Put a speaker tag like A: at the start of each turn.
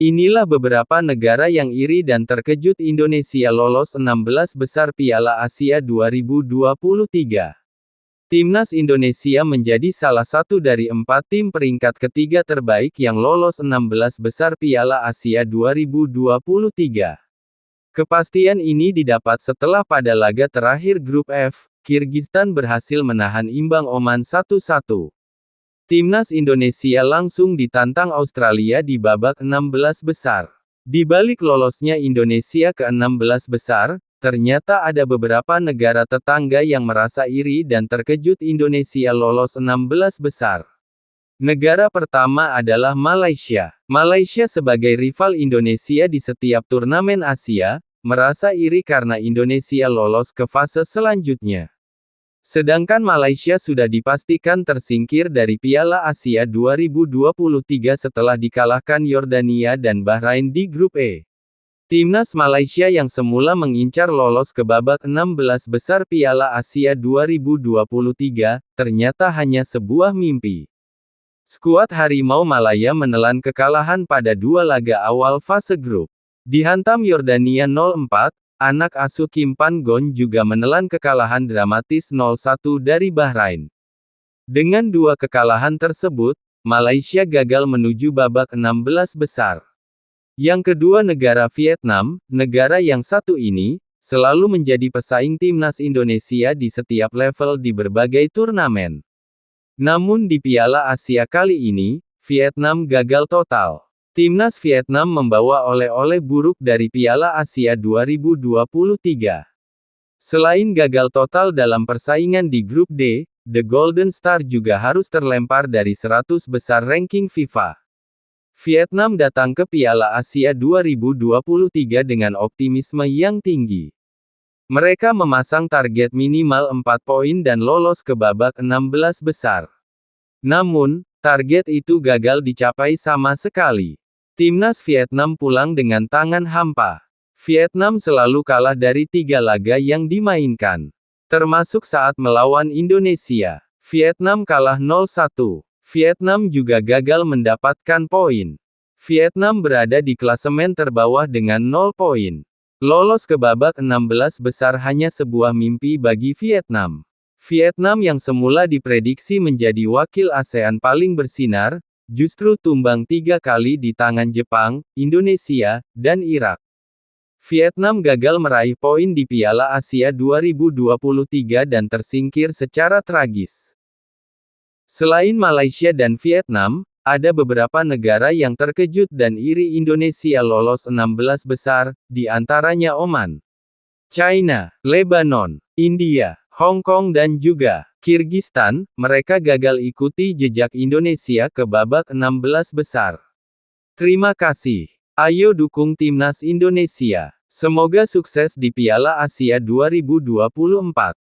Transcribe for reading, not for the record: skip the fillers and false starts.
A: Inilah beberapa negara yang iri dan terkejut. Indonesia lolos 16 besar Piala Asia 2023. Timnas Indonesia menjadi salah satu dari 4 tim peringkat ketiga terbaik yang lolos 16 besar Piala Asia 2023. Kepastian ini didapat setelah pada laga terakhir grup F, Kirgistan berhasil menahan imbang Oman 1-1. Timnas Indonesia langsung ditantang Australia di babak 16 besar. Di balik lolosnya Indonesia ke 16 besar, ternyata ada beberapa negara tetangga yang merasa iri dan terkejut Indonesia lolos 16 besar. Negara pertama adalah Malaysia. Malaysia sebagai rival Indonesia di setiap turnamen Asia, merasa iri karena Indonesia lolos ke fase selanjutnya. Sedangkan Malaysia sudah dipastikan tersingkir dari Piala Asia 2023 setelah dikalahkan Yordania dan Bahrain di grup E. Timnas Malaysia yang semula mengincar lolos ke babak 16 besar Piala Asia 2023, ternyata hanya sebuah mimpi. Skuad Harimau Malaya menelan kekalahan pada 2 laga awal fase grup. Dihantam Yordania 0-4, anak asuh Kim Pan-gon juga menelan kekalahan dramatis 0-1 dari Bahrain. Dengan 2 kekalahan tersebut, Malaysia gagal menuju babak 16 besar. Yang kedua negara Vietnam, negara yang satu ini, selalu menjadi pesaing timnas Indonesia di setiap level di berbagai turnamen. Namun di Piala Asia kali ini, Vietnam gagal total. Timnas Vietnam membawa oleh-oleh buruk dari Piala Asia 2023. Selain gagal total dalam persaingan di grup D, The Golden Star juga harus terlempar dari 100 besar ranking FIFA. Vietnam datang ke Piala Asia 2023 dengan optimisme yang tinggi. Mereka memasang target minimal 4 poin dan lolos ke babak 16 besar. Namun, target itu gagal dicapai sama sekali. Timnas Vietnam pulang dengan tangan hampa. Vietnam selalu kalah dari 3 laga yang dimainkan. Termasuk saat melawan Indonesia. Vietnam kalah 0-1. Vietnam juga gagal mendapatkan poin. Vietnam berada di klasemen terbawah dengan 0 poin. Lolos ke babak 16 besar hanya sebuah mimpi bagi Vietnam. Vietnam yang semula diprediksi menjadi wakil ASEAN paling bersinar, justru tumbang 3 kali di tangan Jepang, Indonesia, dan Irak. Vietnam gagal meraih poin di Piala Asia 2023 dan tersingkir secara tragis. Selain Malaysia dan Vietnam, ada beberapa negara yang terkejut dan iri Indonesia lolos 16 besar, di antaranya Oman, China, Lebanon, India, Hong Kong dan juga Kirgistan. Mereka gagal ikuti jejak Indonesia ke babak 16 besar. Terima kasih. Ayo dukung timnas Indonesia. Semoga sukses di Piala Asia 2024.